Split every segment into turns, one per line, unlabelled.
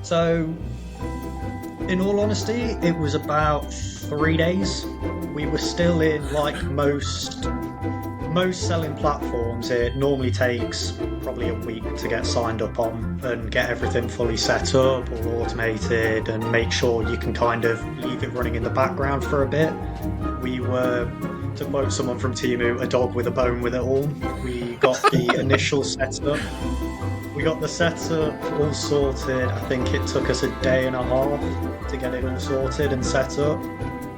So, in all honesty, it was about 3 days. We were still in like most selling platforms. It normally takes probably a week to get signed up on and get everything fully set up, all automated, and make sure you can kind of leave it running in the background for a bit. We were, to quote someone from Temu, a dog with a bone with it all. We got the initial setup. We got the setup all sorted. I think it took us a day and a half to get it all sorted and set up.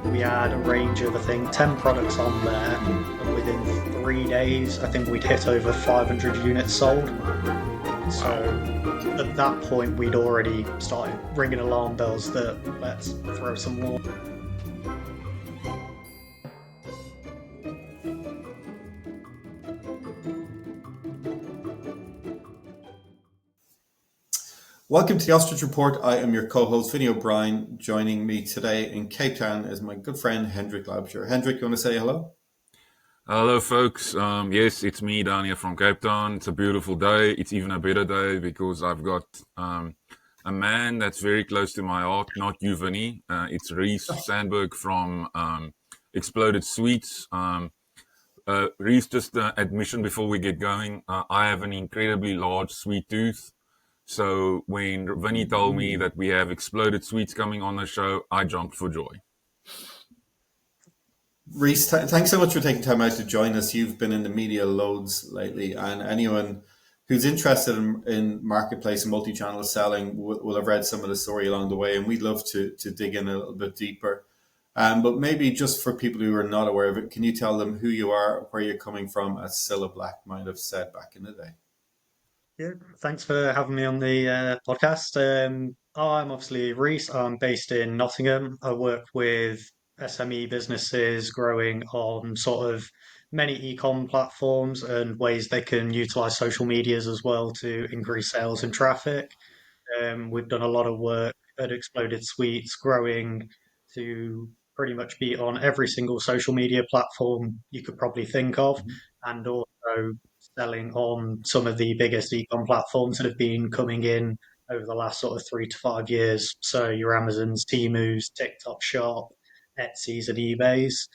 We had a range of, I think, 10 products on there, and within 3 days, I think we'd hit over 500 units sold. So at that point, we'd already started ringing alarm bells that let's throw some more.
Welcome to the Ostrich Report. I am your co-host, Vinny O'Brien. Joining me today in Cape Town is my good friend, Hendrik Labscher. Hendrik, you want to say hello?
Hello, folks. Yes, it's me down here from Cape Town. It's a beautiful day. It's even a better day because I've got a man that's very close to my heart, not you, Vinny. It's Reese Sandberg from Exploded Sweets. Reese, just admission before we get going. I have an incredibly large sweet tooth. So when Vinny told me that we have Exploded Sweets coming on the show, I jumped for joy.
Reese, thanks so much for taking time out to join us. You've been in the media loads lately, and anyone who's interested in marketplace and multi-channel selling will have read some of the story along the way, and we'd love to dig in a little bit deeper. But maybe just for people who are not aware of it, can you tell them who you are, where you're coming from, as Cilla Black might have said back in the day?
Yeah, thanks for having me on the podcast. I'm obviously Reese. I'm based in Nottingham. I work with SME businesses growing on sort of many e-com platforms and ways they can utilize social medias as well to increase sales and traffic. We've done a lot of work at Exploded Sweets, growing to pretty much be on every single social media platform you could probably think of, and also selling on some of the biggest e-com platforms that have been coming in over the last sort of 3 to 5 years. So your Amazons, Temu's, TikTok Shop, Etsy's, and eBay's.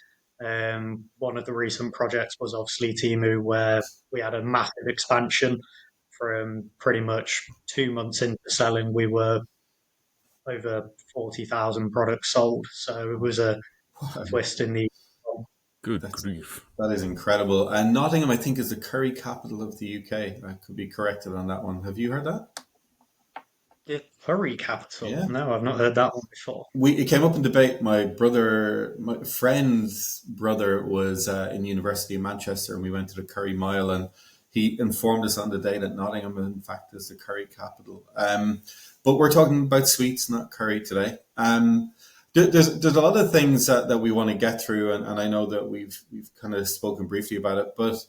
One of the recent projects was obviously Temu, where we had a massive expansion from pretty much 2 months into selling. We were over 40,000 products sold. So it was a twist in the.
Good grief.
That is incredible. And Nottingham, I think, is the curry capital of the UK. I could be corrected on that one. Have you heard that?
The curry capital?
Yeah.
No, I've not heard that one before.
It came up in debate. My friend's brother was in university in Manchester, and we went to the Curry Mile, and he informed us on the day that Nottingham, in fact, is the curry capital. But we're talking about sweets, not curry today. There's a lot of things that we want to get through, and I know that we've kind of spoken briefly about it. But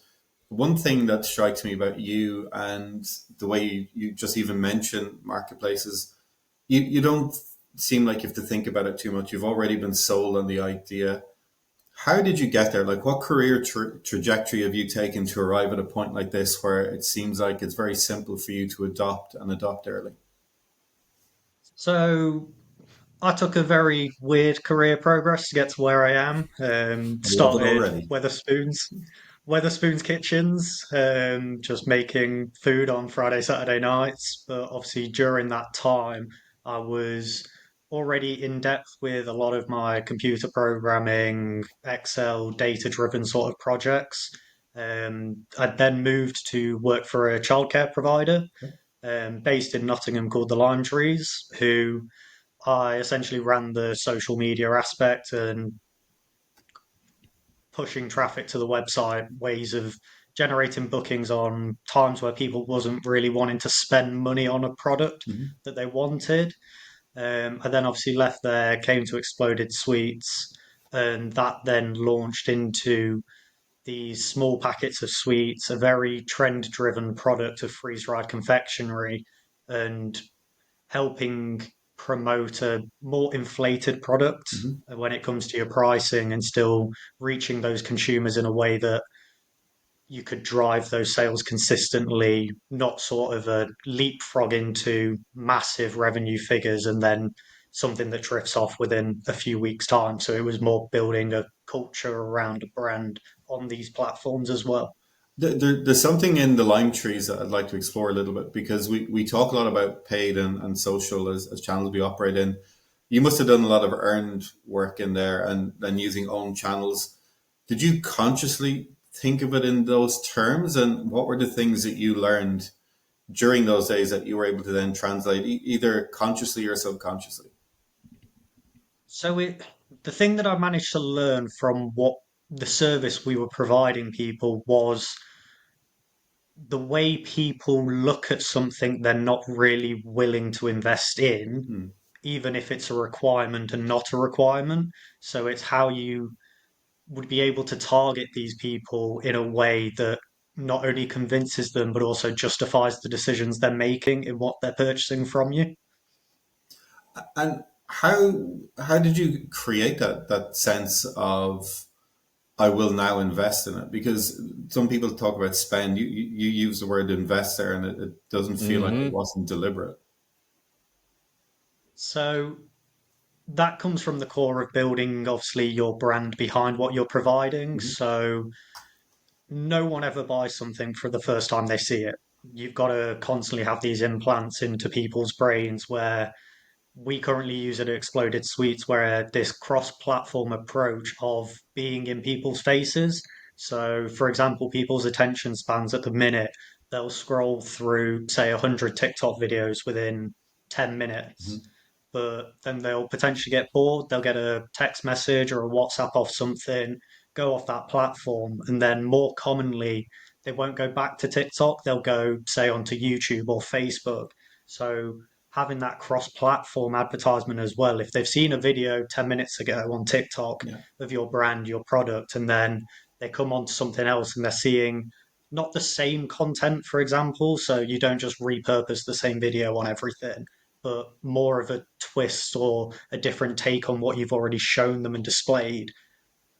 one thing that strikes me about you and the way you just even mention marketplaces, you don't seem like you have to think about it too much. You've already been sold on the idea. How did you get there? Like, what career trajectory have you taken to arrive at a point like this, where it seems like it's very simple for you to adopt early?
So I took a very weird career progress to get to where I am.
I love it
Started
already.
Weatherspoons Kitchens, just making food on Friday, Saturday nights. But obviously, during that time, I was already in depth with a lot of my computer programming, Excel, data-driven sort of projects. I then moved to work for a childcare provider based in Nottingham called the Lime Trees, who I essentially ran the social media aspect and pushing traffic to the website, ways of generating bookings on times where people wasn't really wanting to spend money on a product that they wanted. I then obviously left there, came to Exploded Sweets, and that then launched into these small packets of sweets, a very trend driven product of freeze dried confectionery, and helping promote a more inflated product when it comes to your pricing and still reaching those consumers in a way that you could drive those sales consistently, not sort of a leapfrog into massive revenue figures and then something that drifts off within a few weeks' time. So it was more building a culture around a brand on these platforms as well.
There's something in the lime trees that I'd like to explore a little bit because we talk a lot about paid and social as channels we operate in. You must have done a lot of earned work in there and then using own channels. Did you consciously think of it in those terms? And what were the things that you learned during those days that you were able to then translate either consciously or subconsciously?
So the thing that I managed to learn from what the service we were providing people was the way people look at something they're not really willing to invest in,
Hmm.
even if it's a requirement and not a requirement. So it's how you would be able to target these people in a way that not only convinces them, but also justifies the decisions they're making in what they're purchasing from you.
And how did you create that sense of I will now invest in it? Because some people talk about spend. You use the word invest there, and it doesn't feel like it
Hmm.
wasn't deliberate.
So that comes from the core of building, obviously, your brand behind what you're providing.
Hmm.
So no one ever buys something for the first time they see it. You've got to constantly have these implants into people's brains where we currently use it at Exploded Suites, where this cross-platform approach of being in people's faces. So, for example, people's attention spans at the minute, they'll scroll through, say, 100 TikTok videos within 10 minutes,
Hmm.
but then they'll potentially get bored. They'll get a text message or a WhatsApp off something, go off that platform, and then more commonly, they won't go back to TikTok. They'll go, say, onto YouTube or Facebook. So, having that cross-platform advertisement as well. If they've seen a video 10 minutes ago on TikTok
Yeah,
of your brand, your product, and then they come on to something else and they're seeing not the same content, for example, so you don't just repurpose the same video on everything, but more of a twist or a different take on what you've already shown them and displayed,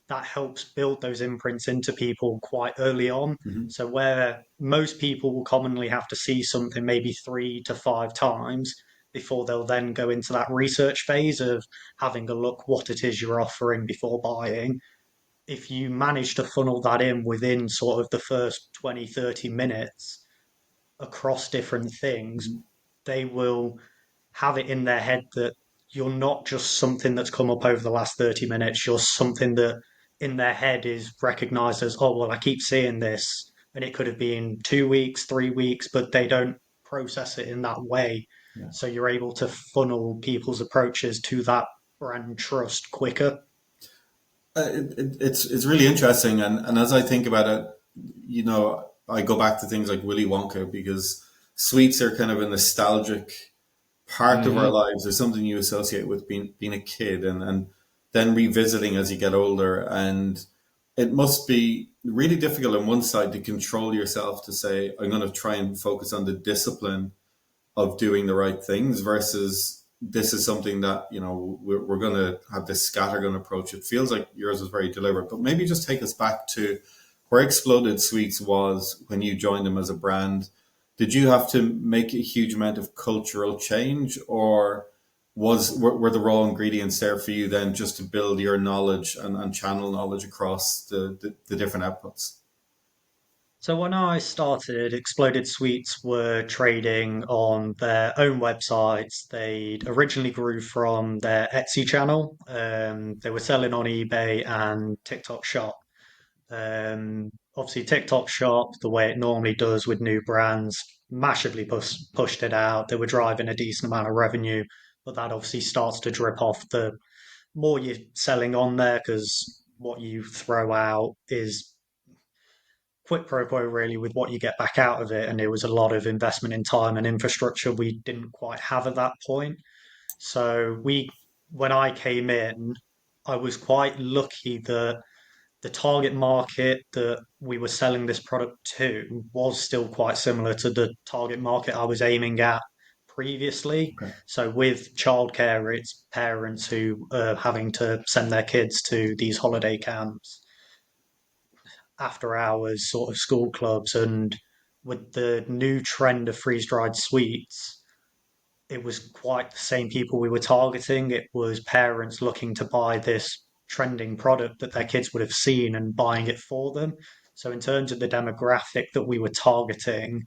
that helps build those imprints into people quite early on.
hmm,
So, where most people will commonly have to see something maybe 3 to 5 times before they'll then go into that research phase of having a look what it is you're offering before buying. If you manage to funnel that in within sort of the first 20, 30 minutes across different things,
hmm.
they will have it in their head that you're not just something that's come up over the last 30 minutes, you're something that in their head is recognized as, oh, well, I keep seeing this. And it could have been 2 weeks, 3 weeks, but they don't process it in that way.
Yeah.
So you're able to funnel people's approaches to that brand trust quicker.
It's really interesting, and as I think about it, I go back to things like Willy Wonka because sweets are kind of a nostalgic part of our
Hmm.
lives. There's something you associate with being a kid, and then revisiting as you get older, and it must be really difficult on one side to control yourself to say I'm going to try and focus on the discipline of doing the right things versus this is something that we're going to have this scattergun approach. It feels like yours was very deliberate, but maybe just take us back to where Exploded Sweets was when you joined them as a brand. Did you have to make a huge amount of cultural change, or were the raw ingredients there for you then just to build your knowledge and channel knowledge across the different outputs?
So when I started, Exploded Sweets were trading on their own websites. They originally grew from their Etsy channel. They were selling on eBay and TikTok Shop. Obviously, TikTok Shop, the way it normally does with new brands, massively pushed it out. They were driving a decent amount of revenue, but that obviously starts to drip off the more you're selling on there because what you throw out is quid pro quo really with what you get back out of it. And it was a lot of investment in time and infrastructure we didn't quite have at that point. So when I came in, I was quite lucky that the target market that we were selling this product to was still quite similar to the target market I was aiming at previously.
Okay.
So with childcare, it's parents who are having to send their kids to these holiday camps. after hours sort of school clubs, and with the new trend of freeze dried sweets, it was quite the same people we were targeting. It was parents looking to buy this trending product that their kids would have seen and buying it for them. So, in terms of the demographic that we were targeting,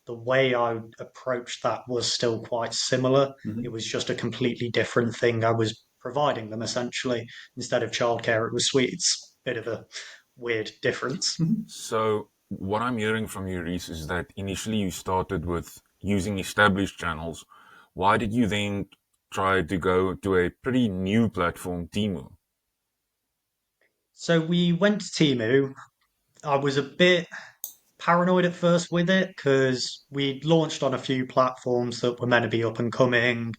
the way I approached that was still quite similar. It
Hmm.
was just a completely different thing I was providing them essentially. Instead of childcare, it was sweets. Bit of a weird difference.
Hmm.
So what I'm hearing from you, Reese, is that initially you started with using established channels. Why did you then try to go to a pretty new platform, Temu?
So we went to Temu. I was a bit paranoid at first with it because we'd launched on a few platforms that were meant to be up and coming.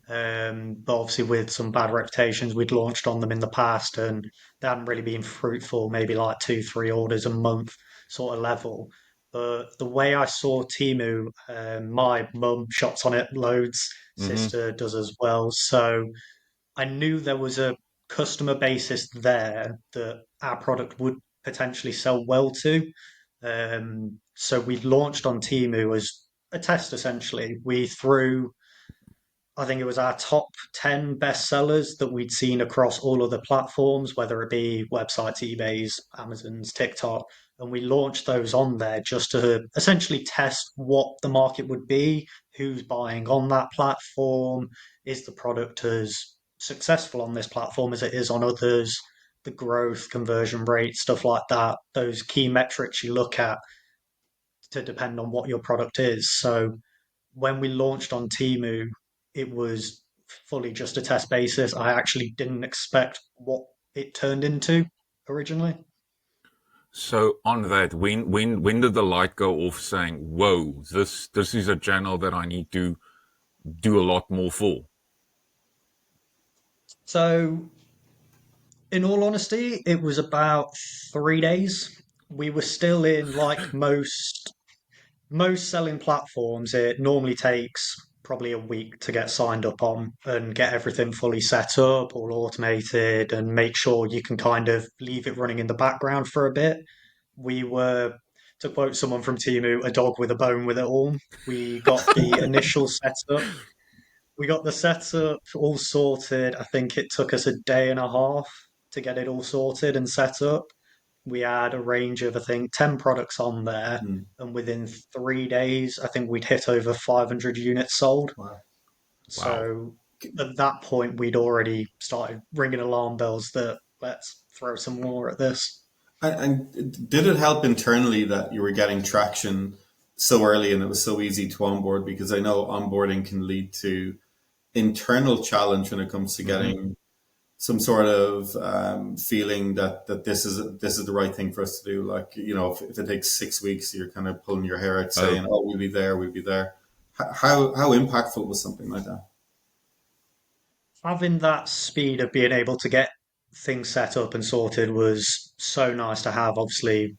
But obviously, with some bad reputations, we'd launched on them in the past and they hadn't really been fruitful, maybe like two, three orders a month sort of level. But the way I saw Temu, my mum shops on it loads,
Mm-hmm.
sister does as well. So I knew there was a customer basis there that our product would potentially sell well to. So we launched on Temu as a test essentially. We threw, I think it was our top 10 bestsellers that we'd seen across all other platforms, whether it be websites, eBay's, Amazon's, TikTok. And we launched those on there just to essentially test what the market would be, who's buying on that platform, is the product as successful on this platform as it is on others, the growth, conversion rate, stuff like that. Those key metrics you look at to depend on what your product is. So when we launched on Temu, it was fully just a test basis. I actually didn't expect what it turned into originally.
So on that, when did the light go off saying, "Whoa, this is a channel that I need to do a lot more for"?
So, in all honesty, it was about 3 days. We were still in like most selling platforms. It normally takes probably a week to get signed up on and get everything fully set up, all automated, and make sure you can kind of leave it running in the background for a bit. We were, to quote someone from Temu, a dog with a bone with it all. We got the initial setup. We got the setup all sorted. I think it took us a day and a half to get it all sorted and set up. We had a range of, I think, 10 products on there.
Hmm.
And within 3 days, I think we'd hit over 500 units sold.
Wow.
Wow.
So at that point, we'd already started ringing alarm bells that let's throw some more at this.
And did it help internally that you were getting traction so early and it was so easy to onboard? Because I know onboarding can lead to internal challenge when it comes to
Mm-hmm.
getting some sort of feeling that this is the right thing for us to do. Like, if it takes 6 weeks, you're kind of pulling your hair out,
Oh,
saying, "Oh, we'll be there, we'll be there." How impactful was something like that?
Having that speed of being able to get things set up and sorted was so nice to have. Obviously,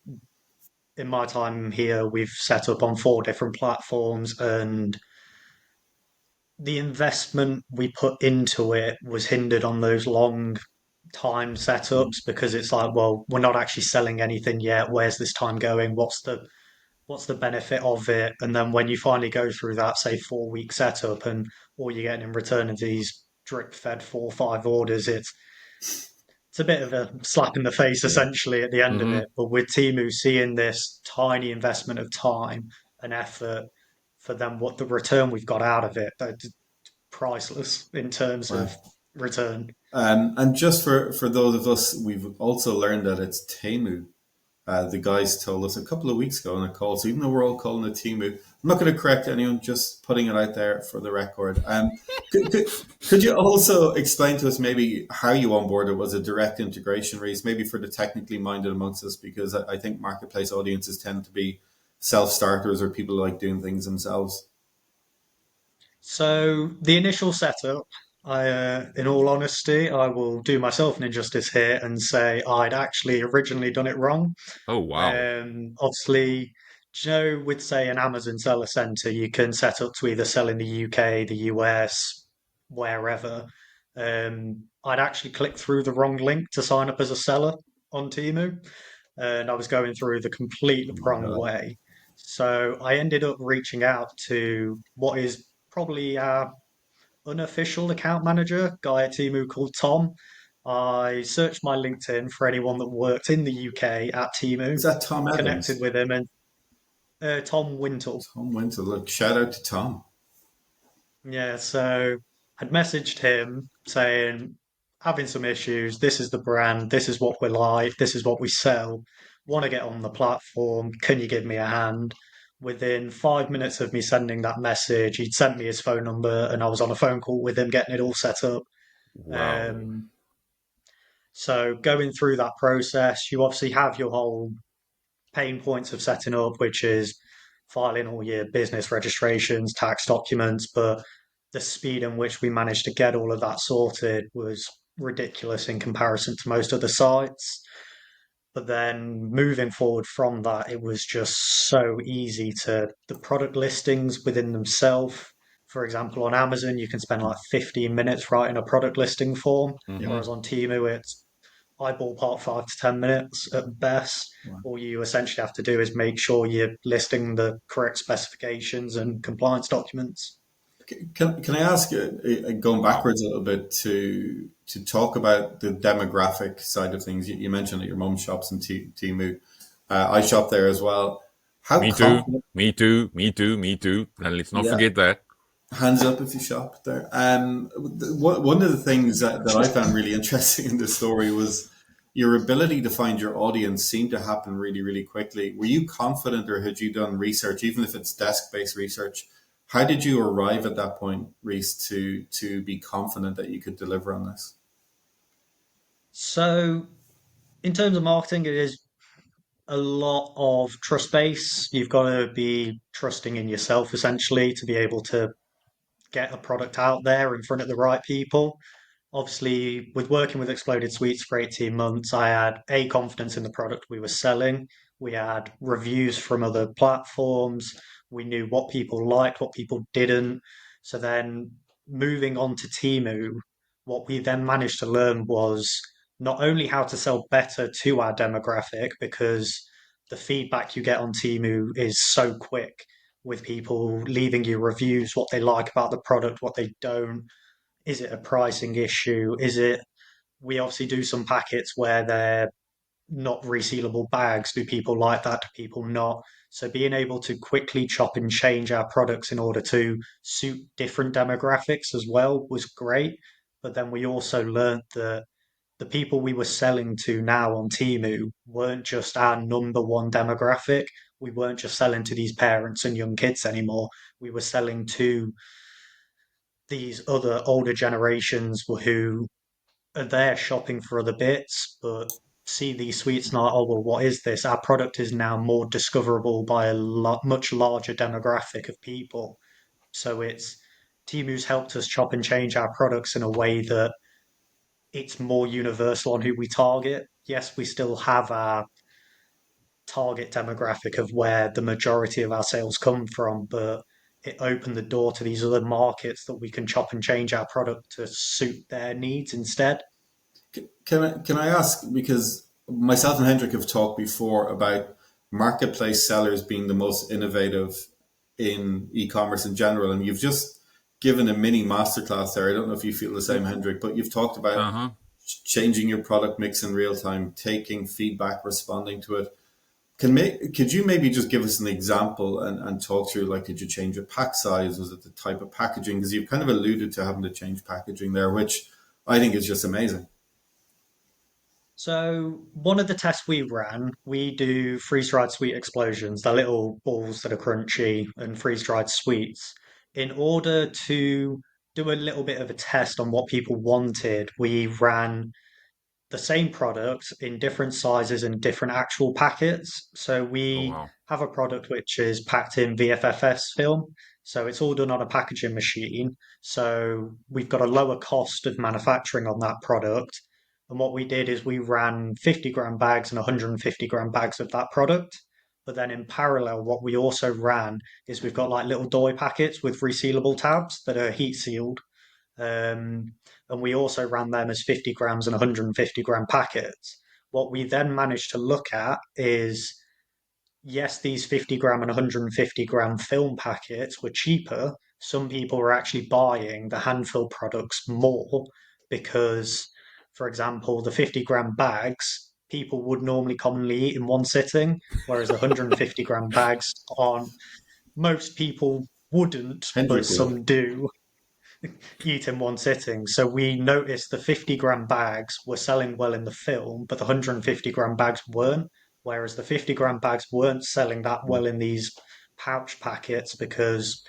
in my time here, we've set up on four different platforms, and the investment we put into it was hindered on those long time setups because it's like, well, we're not actually selling anything yet. Where's this time going? What's the benefit of it? And then when you finally go through that, say 4 week setup, and all you're getting in return is these drip fed 4 or 5 orders, it's a bit of a slap in the face
Yeah.
essentially at the end of
mm-hmm.
it. But with Timu seeing this tiny investment of time and effort for them, what the return we've got out of it, that's priceless in terms of
Wow.
return.
And just for those of us, we've also learned that it's Temu. The guys told us a couple of weeks ago on a call. So even though we're all calling it Temu, I'm not going to correct anyone, just putting it out there for the record. Could you also explain to us maybe how you onboarded? Was it direct integration, Reese? Maybe for the technically minded amongst us, because I think marketplace audiences tend to be self starters or people who like doing things themselves.
So the initial setup, in all honesty, I will do myself an injustice here and say I'd actually originally done it wrong.
Oh, wow.
Obviously, with say an Amazon seller center, you can set up to either sell in the UK, the US, wherever. I'd actually clicked through the wrong link to sign up as a seller on Temu. and I was going through the complete
Oh my
wrong
God.
way. So I ended up reaching out to what is probably our unofficial account manager, guy at Temu called Tom. I searched my LinkedIn for anyone that worked in the UK at Temu,
Is that Tom
connected
Evans?
with him, and Tom Wintle.
Tom Winter. Look, shout out to Tom.
Yeah, so I'd messaged him saying, having some issues. This is the brand. This is what we're like. This is what we sell. Want to get on the platform. Can you give me a hand? Within 5 minutes of me sending that message, he'd sent me his phone number and I was on a phone call with him getting it all set up.
Wow.
Um, so going through that process, you obviously have your whole pain points of setting up, which is filing all your business registrations, tax documents, but the speed in which we managed to get all of that sorted was ridiculous in comparison to most other sites. But then moving forward from that, it was just so easy to the product listings within themselves. For example, on Amazon, you can spend like 15 minutes writing a product listing form,
Yeah.
Mm-hmm.
whereas on Temu, it's I ballpark 5 to 10 minutes at best.
Wow.
All you essentially have to do is make sure you're listing the correct specifications and compliance documents.
Can I ask, going
Wow.
backwards a little bit, to talk about the demographic side of things? You mentioned that your mum shops in Temu. I shop there as well. How
Me too.
confident?
Me too. Me too. Me too. And let's not
Yeah,
forget that.
hands up if you shop there. One of the things that I found really interesting in this story was your ability to find your audience seemed to happen really, really quickly. Were you confident, or had you done research, even if it's desk-based research? How did you arrive at that point, Reese, to be confident that you could deliver on this?
So, in terms of marketing, it is a lot of trust base. You've got to be trusting in yourself essentially to be able to get a product out there in front of the right people. Obviously, with working with Exploded Sweets for 18 months, I had a confidence in the product we were selling. We had reviews from other platforms. We knew what people liked, what people didn't. So then moving on to Temu, what we then managed to learn was not only how to sell better to our demographic, because the feedback you get on Temu is so quick with people leaving you reviews, what they like about the product, what they don't. Is it a pricing issue? Is it, we obviously do some packets where they're not resealable bags. Do people like that? Do people not? So being able to quickly chop and change our products in order to suit different demographics as well was great. But then we also learned that the people we were selling to now on Temu weren't just our number one demographic. We weren't just selling to these parents and young kids anymore. We were selling to these other older generations who are there shopping for other bits, but see these sweets and are, oh, well, what is this? Our product is now more discoverable by a much larger demographic of people. So it's Timu's helped us chop and change our products in a way that it's more universal on who we target. Yes, we still have our target demographic of where the majority of our sales come from, but it opened the door to these other markets that we can chop and change our product to suit their needs instead.
Can I ask, because myself and Hendrik have talked before about marketplace sellers being the most innovative in e-commerce in general, and you've just given a mini masterclass there. I don't know if you feel the same, Hendrik, but you've talked about
Uh huh.
changing your product mix in real time, taking feedback, responding to it. Could you maybe just give us an example and talk through, like, did you change your pack size? Was it the type of packaging? Because you've kind of alluded to having to change packaging there, which I think is just amazing.
So one of the tests we ran, we do freeze-dried sweet explosions. They're little balls that are crunchy and freeze-dried sweets. In order to do a little bit of a test on what people wanted, we ran the same product in different sizes and different actual packets. So
Oh
we
wow.
have a product which is packed in VFFS film. So it's all done on a packaging machine. So we've got a lower cost of manufacturing on that product. And what we did is we ran 50-gram bags and 150-gram bags of that product. But then in parallel, what we also ran is we've got like little doy packets with resealable tabs that are heat sealed. Um, and we also ran them as 50 grams and 150-gram packets. What we then managed to look at is yes, these 50 gram and 150-gram film packets were cheaper. Some people were actually buying the hand filled products more because, for example, the 50-gram bags people would normally commonly eat in one sitting, whereas the 150-gram bags aren't. Most people wouldn't, but
Hendrik would.
some do eat in one sitting. So we noticed the 50-gram bags were selling well in the film, but the 150-gram bags weren't. Whereas the 50-gram bags weren't selling that well in these pouch packets because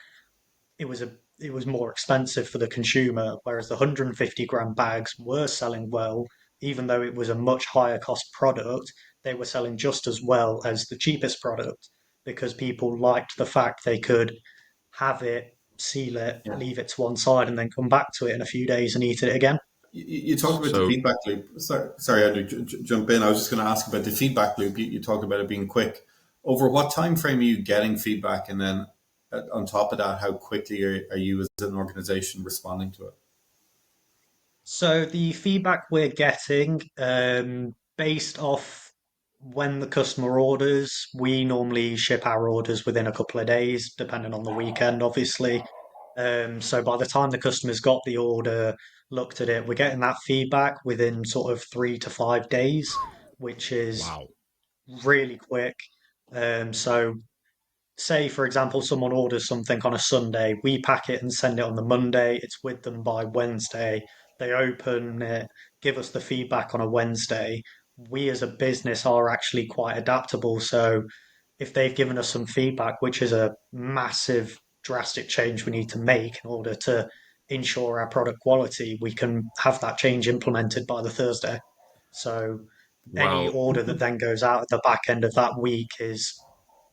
it was a it was more expensive for the consumer. Whereas the 150-gram bags were selling well, even though it was a much higher cost product, they were selling just as well as the cheapest product because people liked the fact they could have it, seal it,
Yeah.
leave it to one side, and then come back to it in a few days and eat it again.
You talked about the
So,
feedback loop. Sorry, Andrew, jump in. I was just going to ask about the feedback loop. You talked about it being quick. Over what time frame are you getting feedback, and then on top of that, how quickly are you as an organization responding to it?
So the feedback we're getting, based off when the customer orders, we normally ship our orders within a couple of days, depending on the weekend, obviously. So by the time the customer's got the order, looked at it, we're getting that feedback within sort of 3 to 5 days, which is
wow.
really quick. So say, for example, someone orders something on a Sunday, we pack it and send it on the Monday, it's with them by Wednesday. They open it, give us the feedback on a Wednesday. We as a business are actually quite adaptable. So if they've given us some feedback, which is a massive, drastic change we need to make in order to ensure our product quality, we can have that change implemented by the Thursday. So any
Well,
order that then goes out at the back end of that week is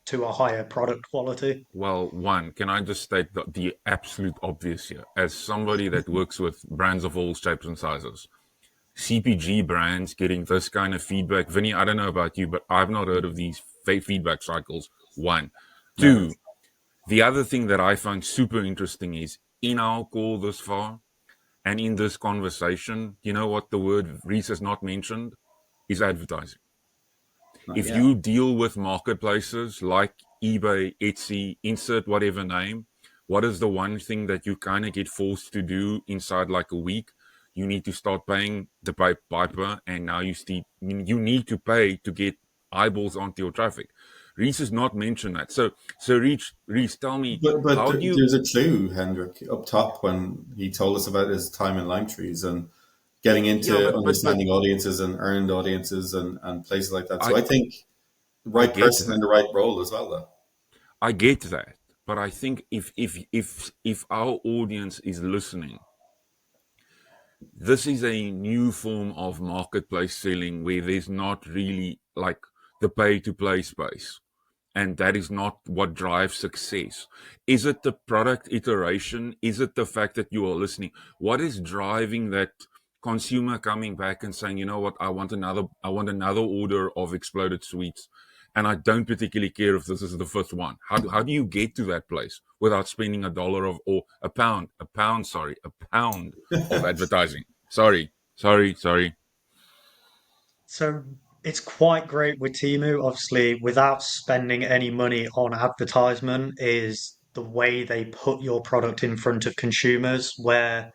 to a higher product quality.
one, can I just state the absolute obvious here? As somebody that works with brands of all shapes and sizes, CPG brands getting this kind of feedback. Vinny, I don't know about you, but I've not heard of these feedback cycles. One.
Never.
Two, the other thing that I find super interesting is in our call this far and in this conversation, you know what the word Reese has not mentioned is advertising.
Not
If
yet.
you deal with marketplaces like eBay, Etsy, insert whatever name, what is the one thing that you kind of get forced to do inside like a week? You need to start paying the piper, and now you need to pay to get eyeballs onto your traffic. Reese has not mentioned that. So Reese, tell me,
But
how do you?
there's a clue, Hendrik, up top when he told us about his time in Lime Trees and getting
Yeah,
into
but
understanding audiences and earned audiences and places like that. So
I
I think the
I
right
get
person in
that.
the right role as well, though.
I get that. But I think if our audience is listening, this is a new form of marketplace selling where there's not really like the pay to play space. And that is not what drives success. Is it the product iteration? Is it the fact that you are listening? What is driving that consumer coming back and saying, you know what, I want another order of exploded sweets. And I don't particularly care if this is the first one. How do you get to that place without spending a dollar of, or a pound of advertising? Sorry.
So it's quite great with Temu, obviously, without spending any money on advertisement, is the way they put your product in front of consumers, where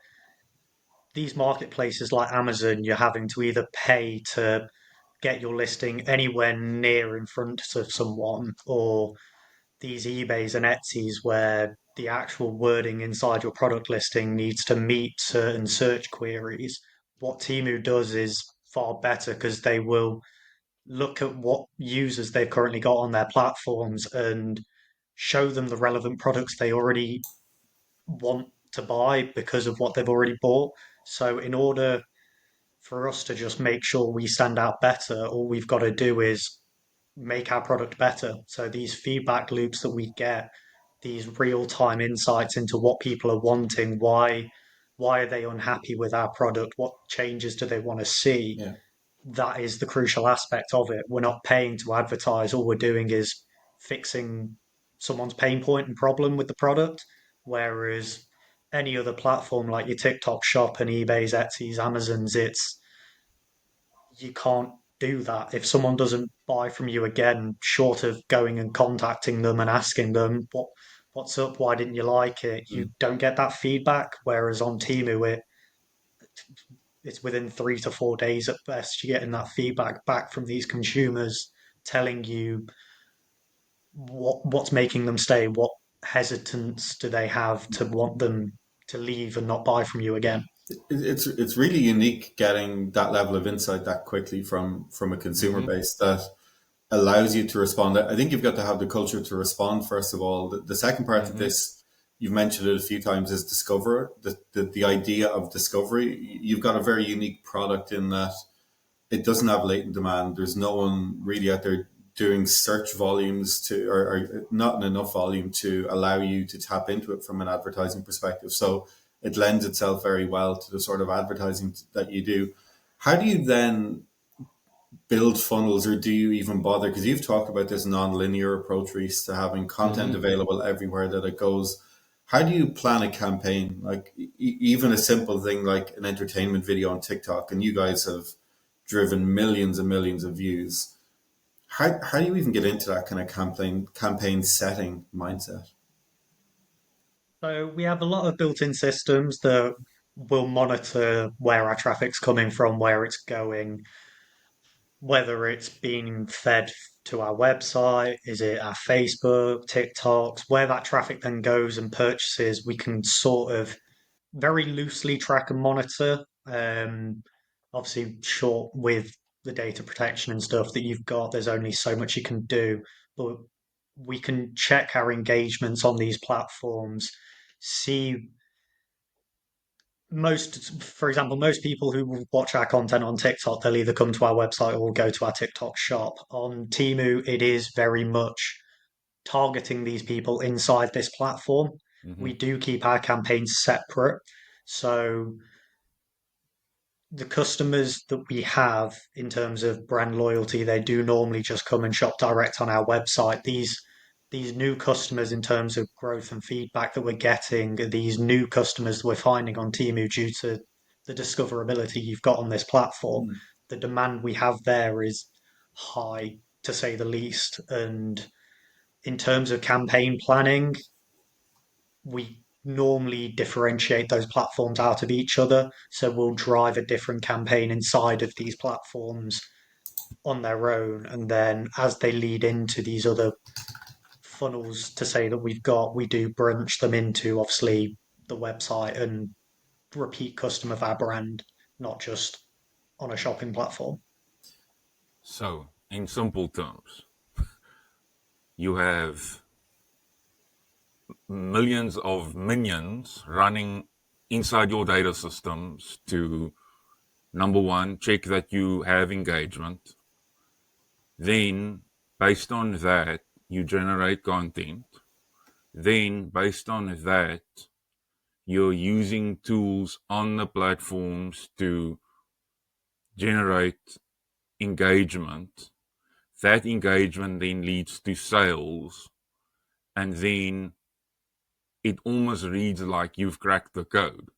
these marketplaces like Amazon, you're having to either pay to get your listing anywhere near in front of someone, or these eBays and Etsy's where the actual wording inside your product listing needs to meet certain search queries. What Temu does is far better because they will look at what users they've currently got on their platforms and show them the relevant products they already want to buy because of what they've already bought. So, in order for us to just make sure we stand out better, all we've got to do is make our product better. So, these feedback loops that we get, these real time insights into what people are wanting, why are they unhappy with our product, what changes do they want to see,
Yeah.
that is the crucial aspect of it. We're not paying to advertise. All we're doing is fixing someone's pain point and problem with the product. Whereas any other platform like your TikTok shop and eBay's, Etsy's, Amazon's, it's you can't do that. If someone doesn't buy from you again, short of going and contacting them and asking them what's up, why didn't you like it, you
Mm.
don't get that feedback. Whereas on Temu, it's within 3 to 4 days at best you're getting that feedback back from these consumers telling you what's making them stay, what hesitance do they have to want them to leave and not buy from you again.
It's really unique getting that level of insight that quickly from a consumer
Hmm.
base that allows you to respond. I think you've got to have the culture to respond, first of all. The second part of
Hmm.
this, you've mentioned it a few times, is discover, the idea of discovery. You've got a very unique product in that it doesn't have latent demand. There's no one really out there doing search volumes or not in enough volume to allow you to tap into it from an advertising perspective. So it lends itself very well to the sort of advertising that you do. How do you then build funnels, or do you even bother? Because you've talked about this non-linear approach, Reese, to having content
Hmm.
available everywhere that it goes. How do you plan a campaign? Like even a simple thing like an entertainment video on TikTok, and you guys have driven millions and millions of views. How do you even get into that kind of campaign setting mindset?
So we have a lot of built-in systems that will monitor where our traffic's coming from, where it's going, whether it's being fed to our website, is it our Facebook, TikToks, where that traffic then goes and purchases, we can sort of very loosely track and monitor. Obviously, short with the data protection and stuff that you've got, there's only so much you can do, but we can check our engagements on these platforms, see for example, most people who watch our content on TikTok, they'll either come to our website or go to our TikTok shop. On Temu, it is very much targeting these people inside this platform.
Hmm.
We do keep our campaigns separate. So the customers that we have in terms of brand loyalty, they do normally just come and shop direct on our website. These new customers in terms of growth and feedback that we're getting, these new customers we're finding on Temu due to the discoverability you've got on this platform,
Mm.
the demand we have there is high to say the least. And in terms of campaign planning, we normally differentiate those platforms out of each other. So we'll drive a different campaign inside of these platforms on their own. And then as they lead into these other funnels to say that we've got, we do branch them into obviously the website and repeat customer of our brand, not just on a shopping platform.
So, in simple terms, you have millions of minions running inside your data systems to, number one, check that you have engagement. Then, based on that, you generate content. Then, based on that, you're using tools on the platforms to generate engagement. That engagement then leads to sales. And then it almost reads like you've cracked the code.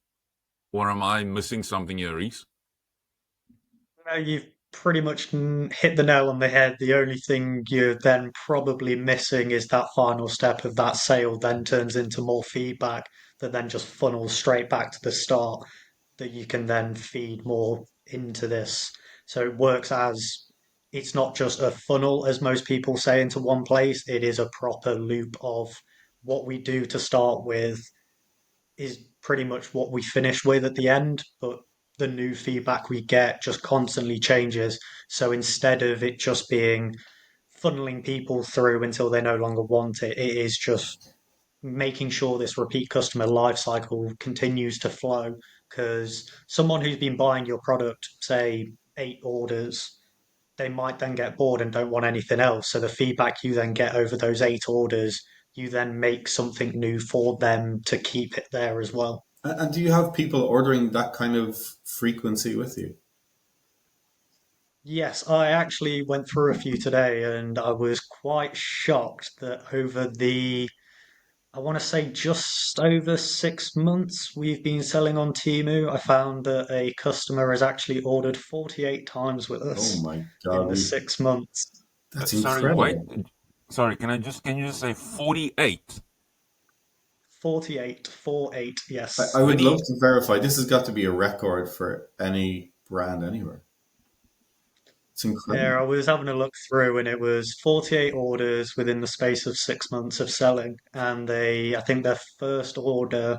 Or am I missing something here, Reese?
No, you've pretty much hit the nail on the head. The only thing you're then probably missing is that final step of that sale then turns into more feedback that then just funnels straight back to the start that you can then feed more into this. So it works as it's not just a funnel, as most people say, into one place. It is a proper loop of what we do to start with is pretty much what we finish with at the end, but the new feedback we get just constantly changes. So instead of it just being funneling people through until they no longer want it, it is just making sure this repeat customer life cycle continues to flow. Because someone who's been buying your product, say 8 orders, they might then get bored and don't want anything else. So the feedback you then get over those 8 orders, you then make something new for them to keep it there as well.
And do you have people ordering that kind of frequency with you?
Yes, I actually went through a few today and I was quite shocked that over the I want to say just over 6 months we've been selling on Temu. I found that a customer has actually ordered 48 times with
Oh
us
my
in
God,
the 6 months.
that's
Sorry, wait.
incredible.
Sorry, can you just say 48?
48, 48,
I
yes.
would love
Really?
to verify. This has got to be a record for any brand anywhere. It's
Yeah, I
incredible.
was having a look through and it was 48 orders within the space of 6 months of selling. And I think their first order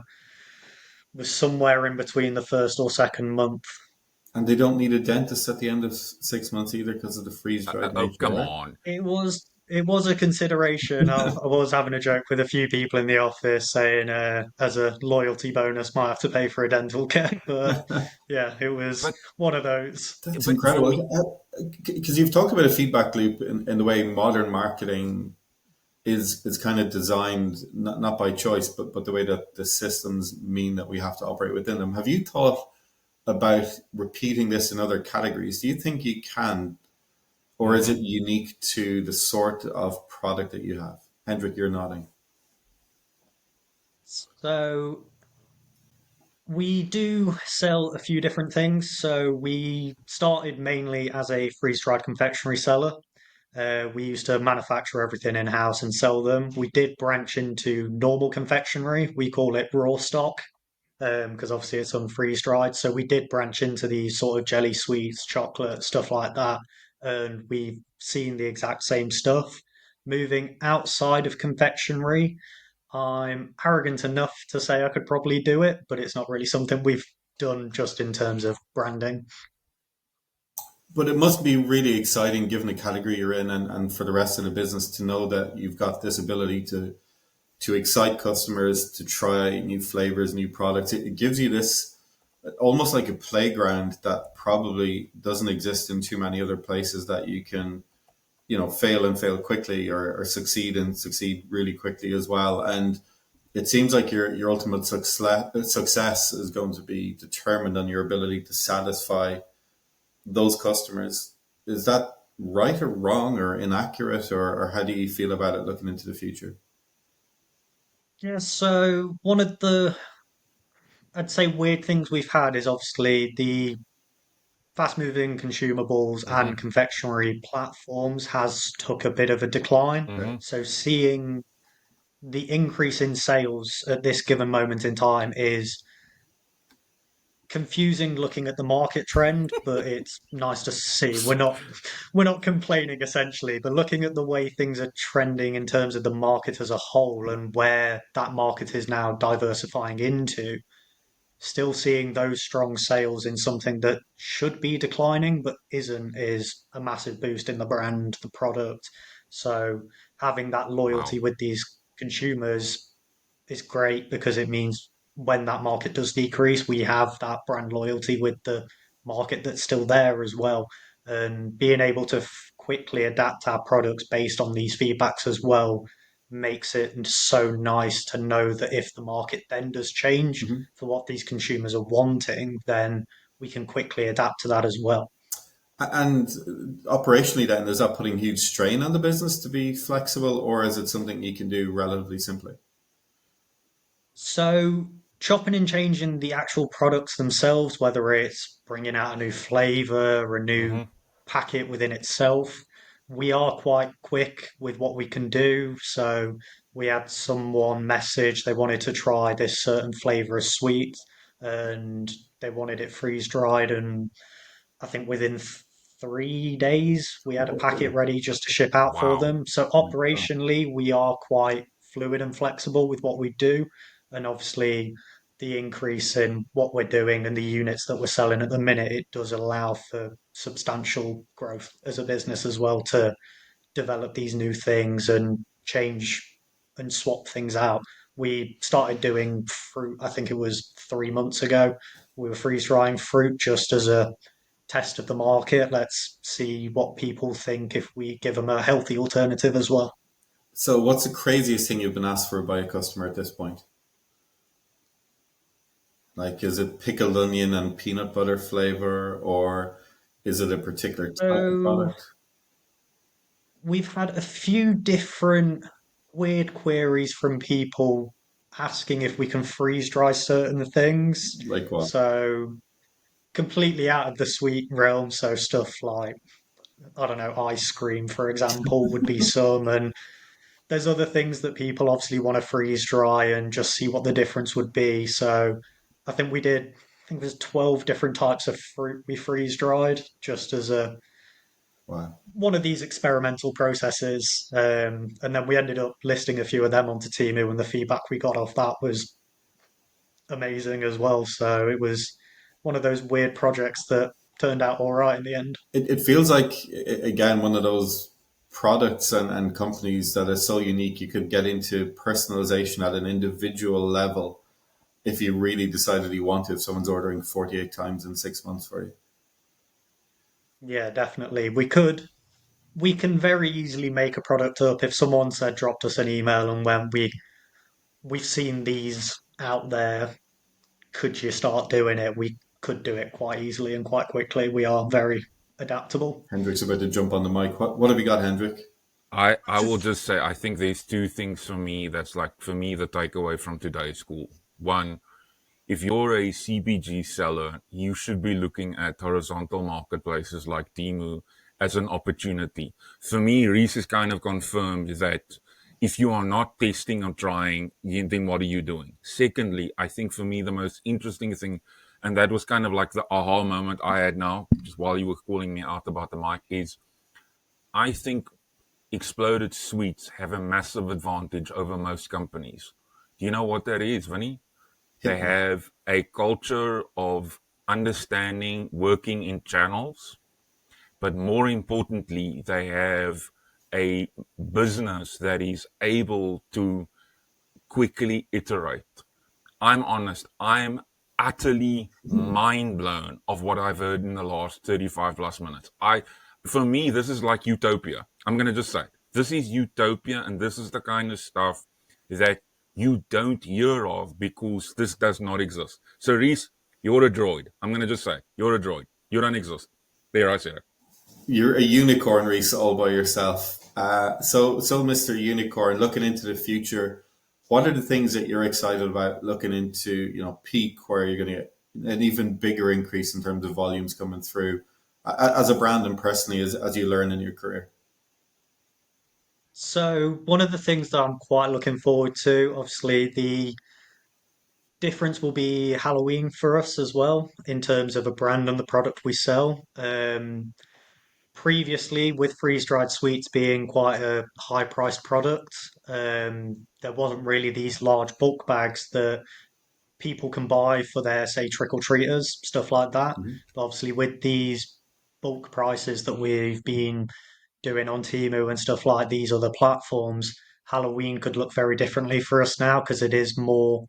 was somewhere in between the first or second month.
And they don't need a dentist at the end of 6 months either because of the freeze dried
Oh,
nature,
come
right?
on.
It was a consideration. I was having a joke with a few people in the office saying, as a loyalty bonus, might have to pay for a dental care. But yeah, it was
But
one of those.
That's
for me,
incredible. Because you've talked about a feedback loop in the way modern marketing is kind of designed, not by choice, but the way that the systems mean that we have to operate within them. Have you thought about repeating this in other categories? Do you think you can, or is it
Mhm.
unique to the sort of product that you have? Hendrik, you're nodding.
So we do sell a few different things. So we started mainly as a freeze-dried confectionery seller. We used to manufacture everything in-house and sell them. We did branch into normal confectionery. We call it raw stock because obviously it's unfreeze-dried. So we did branch into these sort of jelly sweets, chocolate, stuff like that. And we've seen the exact same stuff. Moving outside of confectionery, I'm arrogant enough to say I could probably do it, but it's not really something we've done just in terms of branding.
But it must be really exciting given the category you're in and for the rest of the business to know that you've got this ability to excite customers to try new flavors, new products. It gives you this almost like a playground that probably doesn't exist in too many other places that you can, fail and fail quickly or succeed and succeed really quickly as well. And it seems like your ultimate success is going to be determined on your ability to satisfy those customers. Is that right or wrong or inaccurate, or how do you feel about it looking into the future?
Yeah, so one of the, I'd say, weird things we've had is obviously the fast-moving consumables and
Mhm.
confectionery platforms has took a bit of a decline.
Mhm.
So seeing the increase in sales at this given moment in time is confusing looking at the market trend, but it's nice to see. We're not complaining essentially, but looking at the way things are trending in terms of the market as a whole and where that market is now diversifying into, still seeing those strong sales in something that should be declining but isn't is a massive boost in the brand, the product. So having that loyalty
Wow.
with these consumers is great because it means when that market does decrease, we have that brand loyalty with the market that's still there as well. And being able to quickly adapt our products based on these feedbacks as well makes it so nice to know that if the market then does change
Mhm.
for what these consumers are wanting, then we can quickly adapt to that as well.
And operationally, then, is that putting huge strain on the business to be flexible, or is it something you can do relatively simply?
So, chopping and changing the actual products themselves, whether it's bringing out a new flavor, a new
Mhm.
packet within itself, we are quite quick with what we can do. So, we had someone message they wanted to try this certain flavor of sweet and they wanted it freeze dried. And I think within 3 days, we had a packet
Oh
ready just to ship out for
Wow.
them. So
my God.
operationally, we are quite fluid and flexible with what we do. And obviously, the increase in what we're doing and the units that we're selling at the minute, it does allow for substantial growth as a business as well to develop these new things and change and swap things out. We started doing fruit, I think it was 3 months ago. We were freeze drying fruit just as a test of the market. Let's see what people think if we give them a healthy alternative as well.
So, what's the craziest thing you've been asked for by a customer at this point? Like, is it pickled onion and peanut butter flavor, or is it a particular type of
So
product?
we've had a few different weird queries from people asking if we can freeze dry certain things.
Like what?
So completely out of the sweet realm. So stuff like, I don't know, ice cream, for example, would be some. And there's other things that people obviously want to freeze dry and just see what the difference would be. So I think we did, I think there's 12 different types of fruit we freeze dried just as a
Wow.
one of these experimental processes. And then we ended up listing a few of them onto Temu, and the feedback we got off that was amazing as well. So it was one of those weird projects that turned out all right in the end.
It feels like, again, one of those products and companies that is so unique. You could get into personalization at an individual level if you really decided you wanted. If someone's ordering 48 times in 6 months for you.
Yeah, definitely. We can very easily make a product up if someone said dropped us an email and when we've seen these out there, could you start doing it? We could do it quite easily and quite quickly. We are very adaptable.
Hendrik's about to jump on the mic. What have you got, Hendrik?
I will just say I think there's two things for me that's like for me the takeaway from today's school. One, if you're a CPG seller, you should be looking at horizontal marketplaces like Temu as an opportunity. For me, Reese has kind of confirmed that if you are not testing or trying, then what are you doing? Secondly, I think for me, the most interesting thing, and that was kind of like the aha moment I had now, just while you were calling me out about the mic, is I think exploded sweets have a massive advantage over most companies. Do you know what that is, Vinny? They
Hit me.
have a culture of understanding working in channels, but more importantly, they have a business that is able to quickly iterate. I'm honest, I'm utterly mind blown of what I've heard in the last 35 plus minutes. For me, this is like utopia. I'm going to just say, this is utopia, and this is the kind of stuff that you don't hear of because this does not exist. So, Reese, you're a droid. I'm going to just say, you're a droid. You don't exist. There, I said it.
You're a unicorn, Reese, all by yourself. So, Mr. Unicorn, looking into the future, what are the things that you're excited about looking into, peak where you're going to get an even bigger increase in terms of volumes coming through as a brand and personally as you learn in your career?
So one of the things that I'm quite looking forward to, obviously the difference will be Halloween for us as well in terms of a brand and the product we sell. Previously, with freeze-dried sweets being quite a high-priced product, there wasn't really these large bulk bags that people can buy for their, say, trick-or-treaters, stuff like that.
Mhm.
But obviously, with these bulk prices that we've been doing on Temu and stuff like these other platforms, Halloween could look very differently for us now because it is more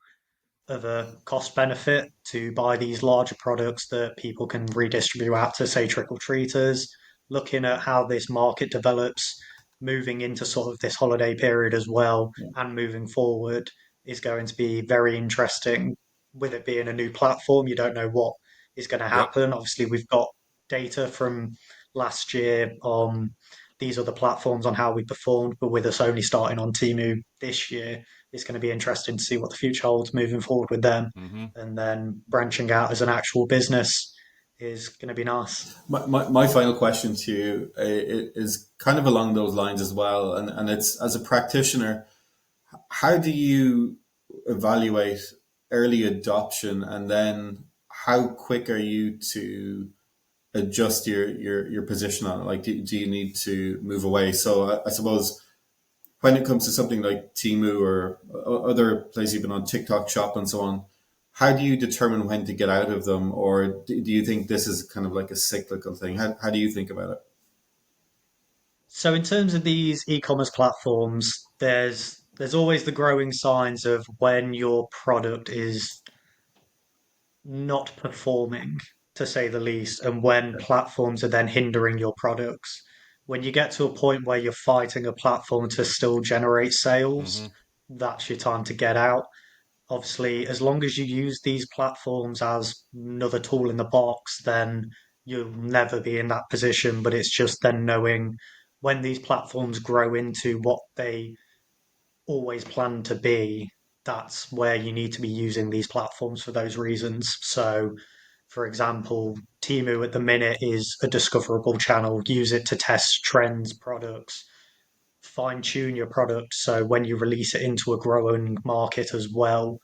of a cost benefit to buy these larger products that people can redistribute out to, say, trickle treaters. Looking at how this market develops, moving into sort of this holiday period as well,
Yeah.
and moving forward is going to be very interesting. With it being a new platform, you don't know what is going to
Yep.
happen. Obviously, we've got data from last year on these other platforms on how we performed, but with us only starting on Temu this year, it's going to be interesting to see what the future holds moving forward with them.
Mm-hmm.
And then branching out as an actual business is going to be nice.
My final question to you is kind of along those lines as well. And it's, as a practitioner, how do you evaluate early adoption, and then how quick are you to adjust your position on it? Like, do you need to move away? So I suppose when it comes to something like Temu or other places, you've been on TikTok Shop and so on, how do you determine when to get out of them? Or do you think this is kind of like a cyclical thing? How do you think about it?
So in terms of these e-commerce platforms, there's always the growing signs of when your product is not performing, to say the least, and when platforms are then hindering your products. When you get to a point where you're fighting a platform to still generate
Mm-hmm.
sales, that's your time to get out. Obviously, as long as you use these platforms as another tool in the box, then you'll never be in that position. But it's just then knowing when these platforms grow into what they always plan to be, that's where you need to be using these platforms for those reasons. So, for example, Temu at the minute is a discoverable channel. Use it to test trends, products, fine tune your product. So when you release it into a growing market as well,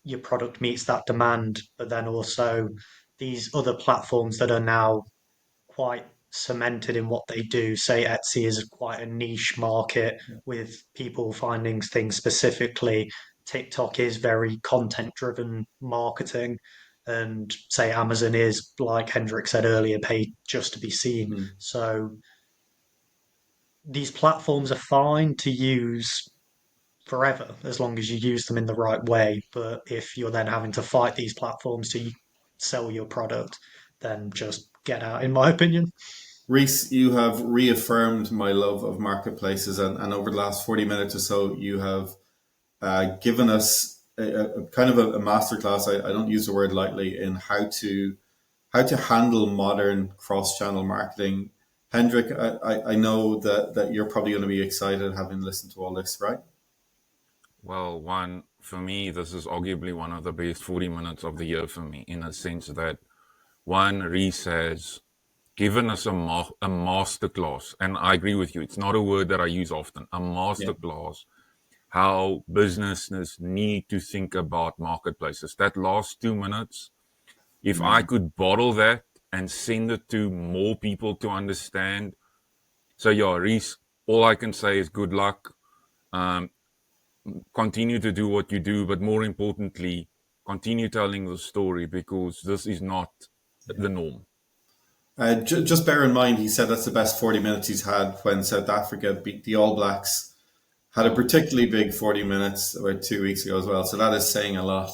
your product meets that demand. But then also these other platforms that are now quite cemented in what they do. Say Etsy is quite a niche market with people finding things specifically. TikTok is very content driven marketing. And say Amazon is, like Hendrik said earlier, paid just to be seen.
Mm.
So these platforms are fine to use forever as long as you use them in the right way. But if you're then having to fight these platforms to sell your product, then just get out, in my opinion.
Reese, you have reaffirmed my love of marketplaces, and over the last 40 minutes or so, you have given us a kind of a masterclass. I don't use the word lightly in how to handle modern cross-channel marketing. Hendrik, I know that you're probably going to be excited having listened to all this, right?
Well, one, for me, this is arguably one of the best 40 minutes of the year for me, in a sense that one, Reese has given us a masterclass, and I agree with you. It's not a word that I use often. A
Yeah.
masterclass, how businesses need to think about marketplaces. That last 2 minutes, if I could bottle that and send it to more people to understand. So yeah, Reese, all I can say is good luck. Continue to do what you do, but more importantly, continue telling the story, because this is not the norm.
Just bear in mind, he said that's the best 40 minutes he's had when South Africa beat the All Blacks. Had a particularly big 40 minutes about 2 weeks ago as well. So that is saying a lot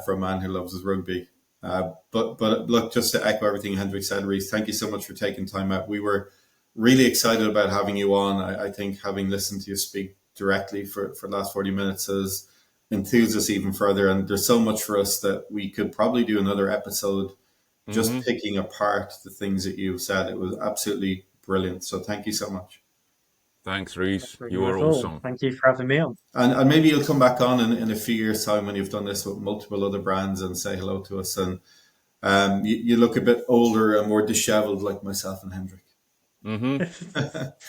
for a man who loves his rugby. But look, just to echo everything Hendrik said, Reese, thank you so much for taking time out. We were really excited about having you on. I think having listened to you speak directly for the last 40 minutes has enthused us even further. And there's so much for us that we could probably do another episode just picking apart the things that you've said. It was absolutely brilliant. So thank you so much.
Thanks, Reese. You
Not
are
at all.
awesome.
Thank you for having me on.
And maybe you'll come back on in a few years' time when you've done this with multiple other brands and say hello to us. And you look a bit older and more disheveled like myself and Hendrik.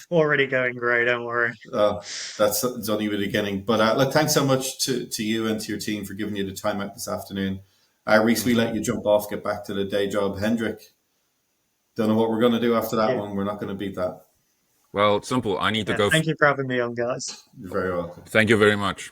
Already going great, don't worry.
That's it's only the beginning. But look, thanks so much to you and to your team for giving you the time out this afternoon. Reese, we let you jump off, get back to the day job. Hendrik, don't know what we're going to do after that one. We're not going to beat that.
Well, it's simple. I need to go.
Thank you for having me on, guys.
You're very welcome.
Thank you very much.